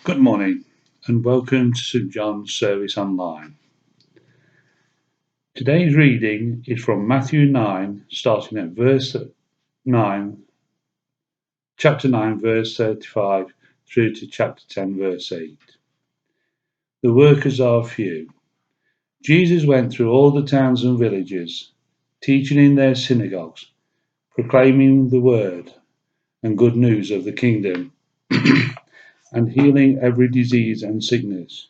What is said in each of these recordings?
Good morning and welcome to St John's Service Online. Today's reading is from Matthew 9, starting at verse 9, chapter 9, verse 35, through to chapter 10, verse 8. The workers are few. Jesus went through all the towns and villages, teaching in their synagogues, proclaiming the word and good news of the kingdom, and healing every disease and sickness.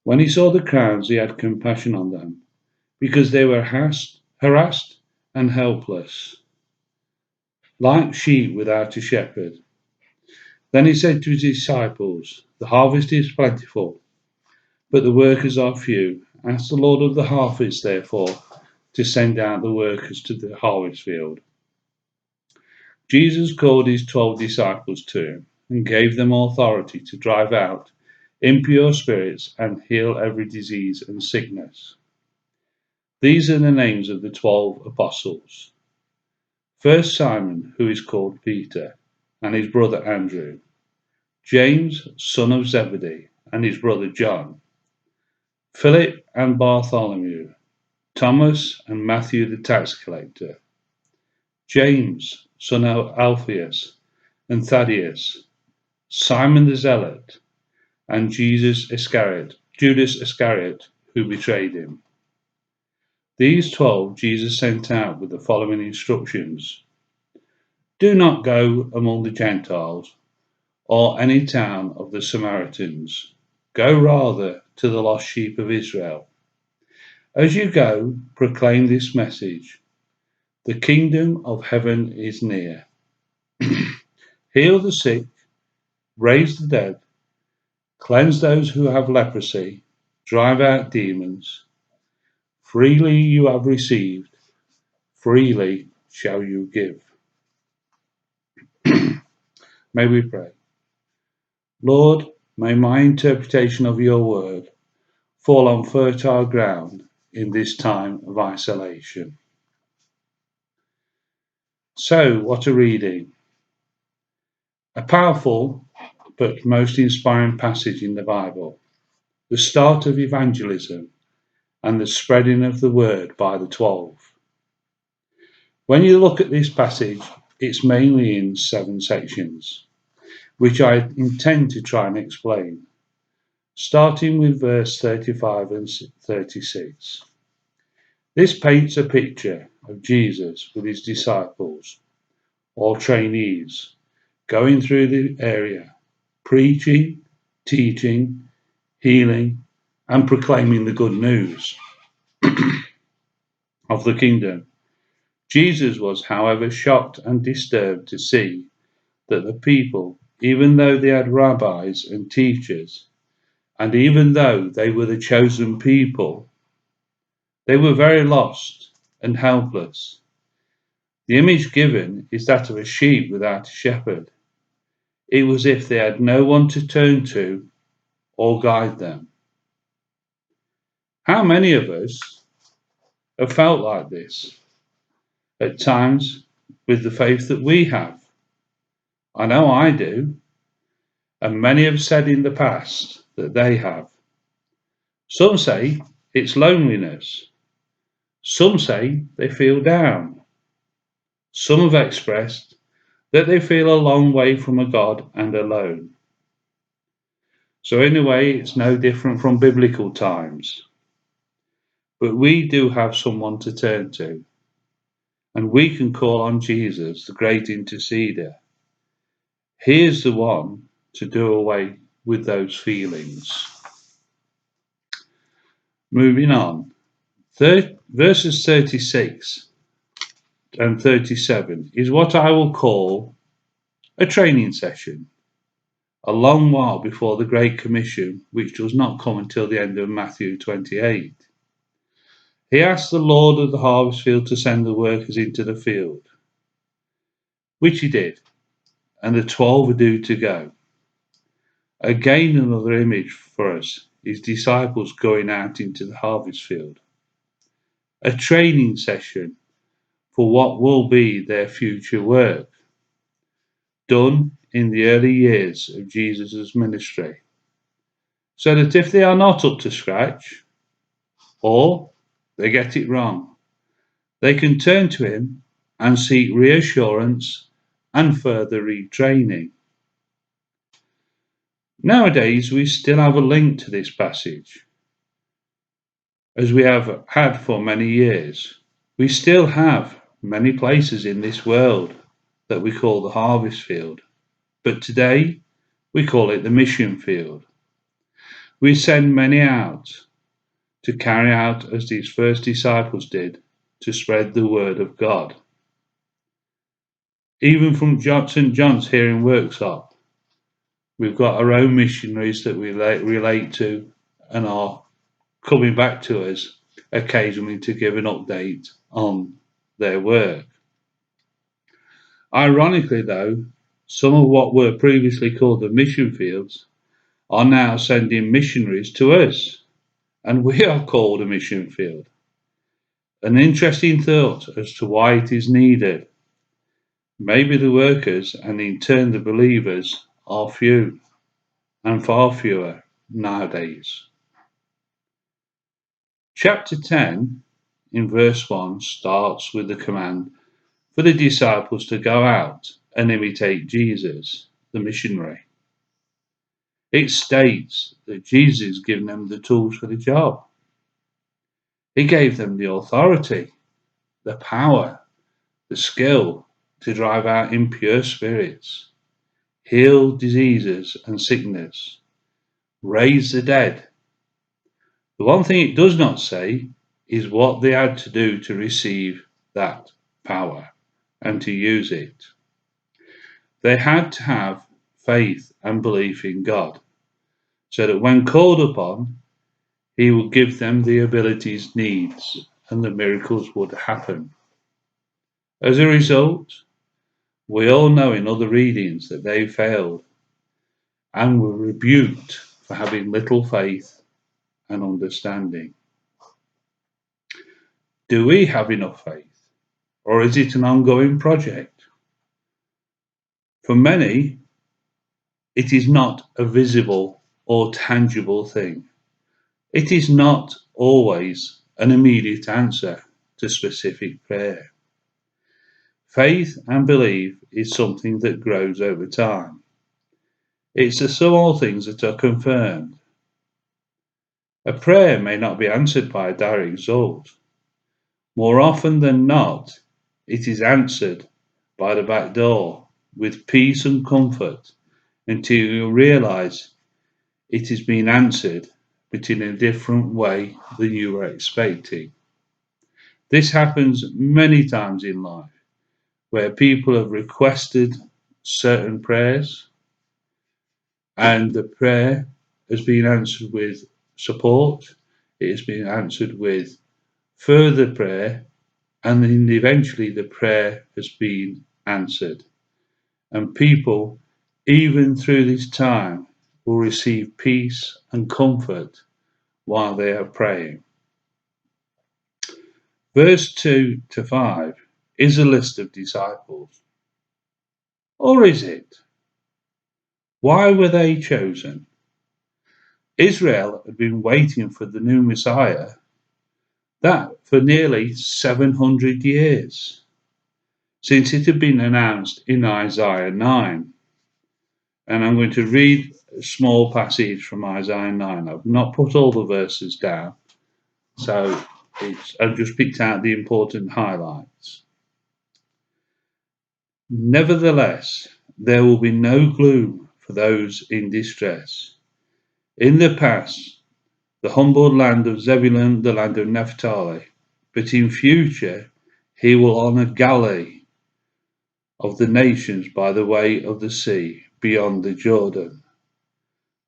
When he saw the crowds, he had compassion on them, because they were harassed and helpless, like sheep without a shepherd. Then he said to his disciples, "The harvest is plentiful, but the workers are few. Ask the Lord of the harvest, therefore, to send out the workers to the harvest field." Jesus called his 12 disciples to him and gave them authority to drive out impure spirits and heal every disease and sickness. These are the names of the 12 apostles. First Simon, who is called Peter, and his brother Andrew, James, son of Zebedee, and his brother John, Philip and Bartholomew, Thomas and Matthew the tax collector, James, son of Alphaeus and Thaddeus, Simon the Zealot, and Judas Iscariot, who betrayed him. These 12 Jesus sent out with the following instructions: "Do not go among the Gentiles or any town of the Samaritans. Go rather to the lost sheep of Israel. As you go, proclaim this message: the kingdom of heaven is near. Heal the sick, raise the dead, cleanse those who have leprosy, drive out demons. Freely you have received, freely shall you give." May we pray. Lord, may my interpretation of your word fall on fertile ground in this time of isolation. So, what a reading! A powerful but most inspiring passage in the Bible, the start of evangelism and the spreading of the word by the 12. When you look at this passage, it's mainly in 7 sections, which I intend to try and explain, starting with verse 35 and 36. This paints a picture of Jesus with his disciples, or trainees, going through the area, preaching, teaching, healing, and proclaiming the good news of the kingdom. Jesus was, however, shocked and disturbed to see that the people, even though they had rabbis and teachers, and even though they were the chosen people, they were very lost and helpless. The image given is that of a sheep without a shepherd. It was as if they had no one to turn to or guide them. How many of us have felt like this at times with the faith that we have? I know I do, and many have said in the past that they have. Some say it's loneliness. Some say they feel down. Some have expressed that they feel a long way from a God and alone. So in a way, it's no different from biblical times. But we do have someone to turn to, and we can call on Jesus, the great interceder. He is the one to do away with those feelings. Moving on, verses 36 and 37 is what I will call a training session, a long while before the Great Commission, which does not come until the end of Matthew 28. He asked the Lord of the harvest field to send the workers into the field, which he did, and the 12 are due to go. Again, another image for us is disciples going out into the harvest field, a training session for what will be their future work, done in the early years of Jesus' ministry. so that if they are not up to scratch, or they get it wrong, they can turn to him and seek reassurance and further retraining. Nowadays, we still have a link to this passage, as we have had for many years. We still have many places in this world that we call the harvest field, but today we call it the mission field. We send many out to carry out as these first disciples did, to spread the word of God. Even from St. John's here in Worksop, we've got our own missionaries that we relate to and are coming back to us occasionally to give an update on their work. Ironically, though, some of what were previously called the mission fields are now sending missionaries to us, and we are called a mission field. An interesting thought as to why it is needed. Maybe the workers and in turn the believers are few and far fewer nowadays. Chapter 10 in verse 1 starts with the command for the disciples to go out and imitate Jesus, the missionary. It states that Jesus has given them the tools for the job. He gave them the authority, the power, the skill to drive out impure spirits, heal diseases and sickness, raise the dead. The one thing it does not say is what they had to do to receive that power and to use it. They had to have faith and belief in God, so that when called upon, He would give them the abilities needs and the miracles would happen. As a result, we all know in other readings that they failed and were rebuked for having little faith and understanding. Do we have enough faith, or is it an ongoing project? For many, it is not a visible or tangible thing. It is not always an immediate answer to specific prayer. Faith and belief is something that grows over time. It's the small things that are confirmed. A prayer may not be answered by a direct result. More often than not, it is answered by the back door with peace and comfort until you realize it is being answered, but in a different way than you were expecting. This happens many times in life where people have requested certain prayers and the prayer has been answered with support, it has been answered with further prayer, and then eventually the prayer has been answered. And people, even through this time, will receive peace and comfort while they are praying. Verse 2 to 5 is a list of disciples. Or is it? Why were they chosen? Israel had been waiting for the new Messiah, that for nearly 700 years, since it had been announced in Isaiah 9. And I'm going to read a small passage from Isaiah 9. I've not put all the verses down, so I've just picked out the important highlights. Nevertheless, there will be no gloom for those in distress. In the past, the humbled land of Zebulun, the land of Naphtali, but in future he will honour Galilee of the nations by the way of the sea, beyond the Jordan.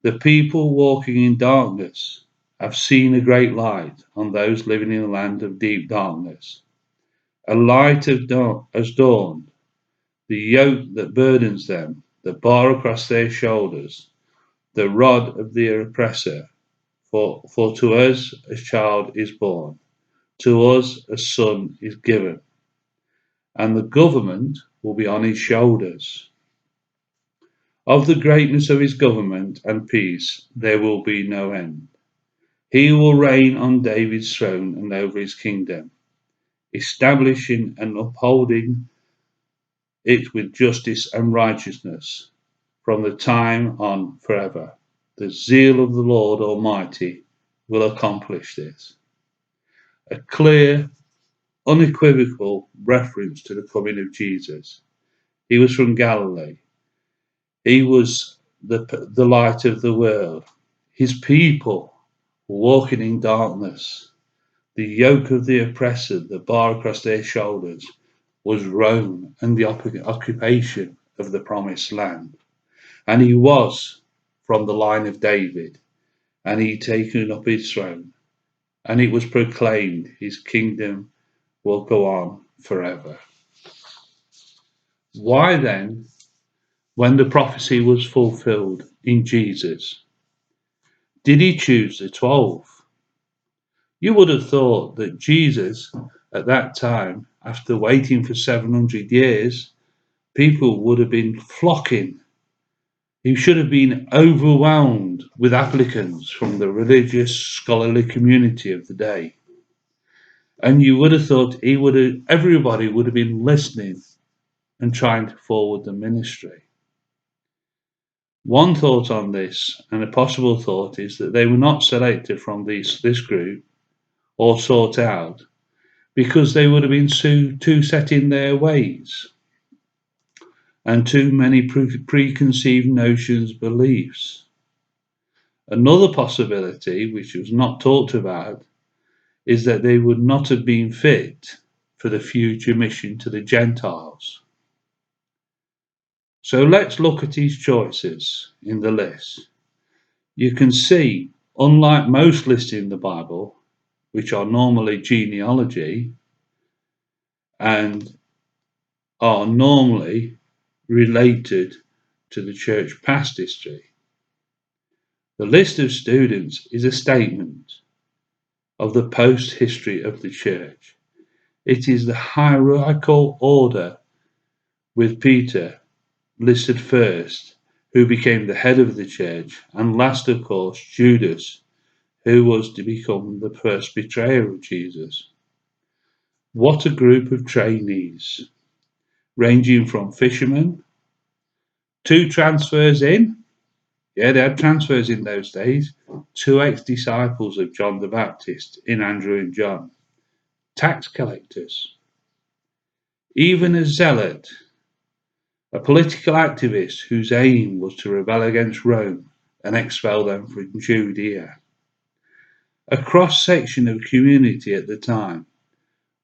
The people walking in darkness have seen a great light. On those living in a land of deep darkness, a light has dawned. The yoke that burdens them, the bar across their shoulders, the rod of the oppressor. For to us a child is born, to us a son is given, and the government will be on his shoulders. Of the greatness of his government and peace there will be no end. He will reign on David's throne and over his kingdom, establishing and upholding it with justice and righteousness from the time on forever. The zeal of the Lord Almighty will accomplish this. A clear, unequivocal reference to the coming of Jesus. He was from Galilee. He was the light of the world. His people were walking in darkness. The yoke of the oppressor, the bar across their shoulders, was Rome and the occupation of the promised land. And he was from the line of David, and he taken up his throne, and it was proclaimed his kingdom will go on forever. Why then, when the prophecy was fulfilled in Jesus, did he choose the 12? You would have thought that Jesus, at that time, after waiting for 700 years, people would have been flocking. He should have been overwhelmed with applicants from the religious, scholarly community of the day. And you would have thought everybody would have been listening and trying to forward the ministry. One thought on this, and a possible thought, is that they were not selected from this group or sought out because they would have been too set in their ways and too many preconceived notions, beliefs. Another possibility, which was not talked about, is that they would not have been fit for the future mission to the Gentiles. So let's look at his choices in the list. You can see, unlike most lists in the Bible, which are normally genealogy and are normally related to the church past history, the list of students is a statement of the post history of the church. It is the hierarchical order, with Peter listed first, who became the head of the church, and last, of course, Judas, who was to become the first betrayer of Jesus. What a group of trainees, ranging from fishermen, 2 transfers in, yeah, they had transfers in those days, 2 ex-disciples of John the Baptist in Andrew and John, tax collectors, even a zealot, a political activist whose aim was to rebel against Rome and expel them from Judea. A cross-section of community at the time,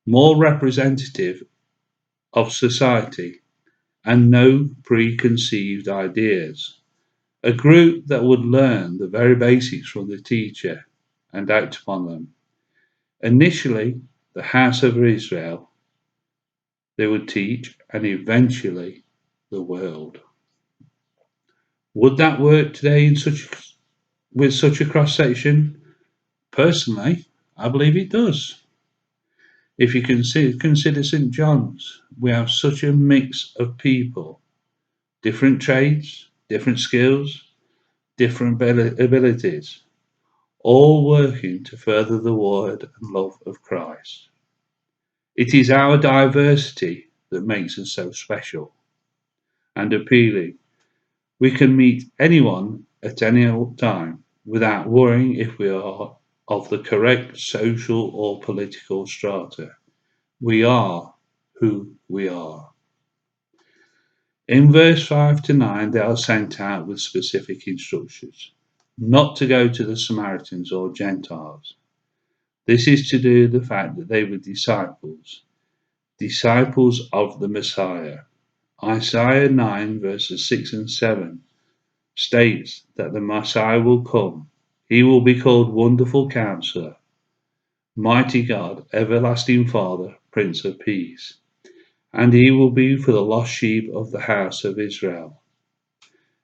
more representative of society and no preconceived ideas. A group that would learn the very basics from the teacher and act upon them. Initially, the house of Israel, they would teach, and eventually the world. Would that work today with such a cross section? Personally, I believe it does. If you consider St. John's, we have such a mix of people, different trades, different skills, different abilities, all working to further the word and love of Christ. It is our diversity that makes us so special and appealing. We can meet anyone at any time without worrying if we are of the correct social or political strata. We are who we are. In verse 5 to 9, they are sent out with specific instructions not to go to the Samaritans or Gentiles. This is to do with the fact that they were disciples of the Messiah. Isaiah 9 verses 6 and 7 states that the Messiah will come. He will be called Wonderful Counselor, Mighty God, Everlasting Father, Prince of Peace. And he will be for the lost sheep of the house of Israel.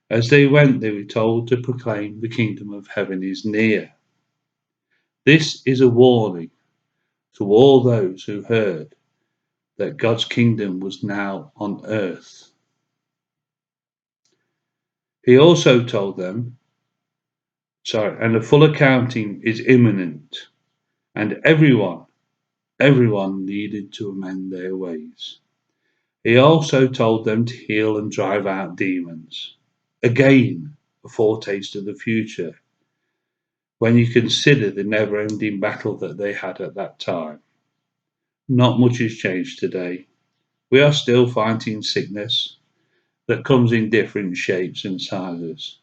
As they went, they were told to proclaim the kingdom of heaven is near. This is a warning to all those who heard that God's kingdom was now on earth. He also told them, and a full accounting is imminent, and everyone needed to amend their ways. He also told them to heal and drive out demons. Again, a foretaste of the future, when you consider the never ending battle that they had at that time. Not much has changed today. We are still fighting sickness that comes in different shapes and sizes,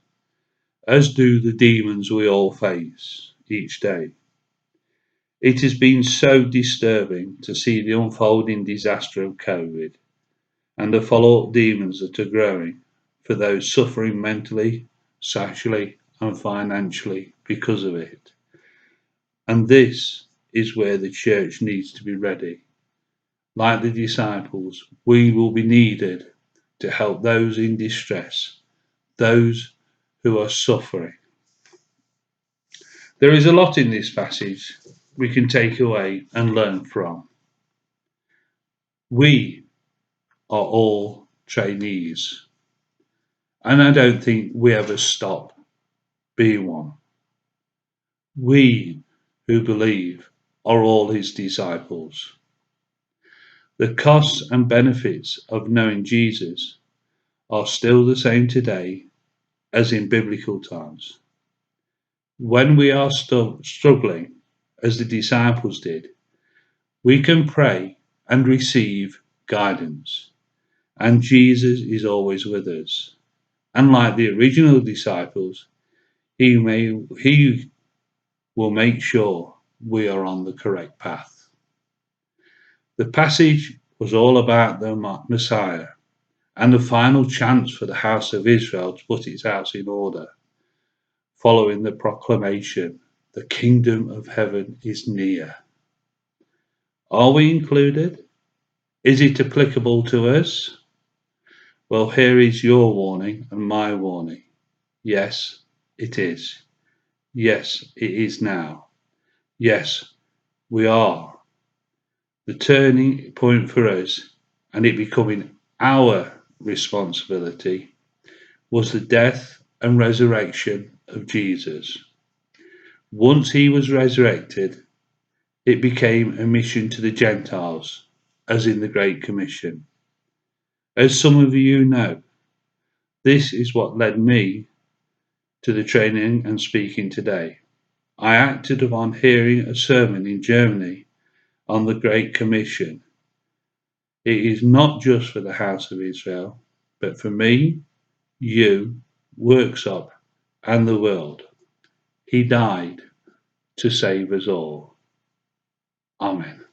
as do the demons we all face each day. It has been so disturbing to see the unfolding disaster of COVID and the follow up demons that are growing for those suffering mentally, socially, and financially because of it. And this is where the church needs to be ready. Like the disciples, we will be needed to help those in distress, those who are suffering. There is a lot in this passage we can take away and learn from. We are all trainees, and I don't think we ever stop being one. We who believe are all his disciples. The costs and benefits of knowing Jesus are still the same today as in biblical times. When we are struggling, as the disciples did, we can pray and receive guidance, and Jesus is always with us. And like the original disciples, he will make sure we are on the correct path. The passage was all about the Messiah and the final chance for the house of Israel to put its house in order, following the proclamation, the kingdom of heaven is near. Are we included? Is it applicable to us? Well, here is your warning and my warning. Yes, it is. Yes, it is now. Yes, we are. The turning point for us, and it becoming our responsibility, was the death and resurrection of Jesus. Once he was resurrected, it became a mission to the Gentiles, as in the Great Commission. As some of you know, this is what led me to the training and speaking today. I acted upon hearing a sermon in Germany on the Great Commission. It is not just for the house of Israel, but for me, you, Worksop, and the world. He died to save us all. Amen.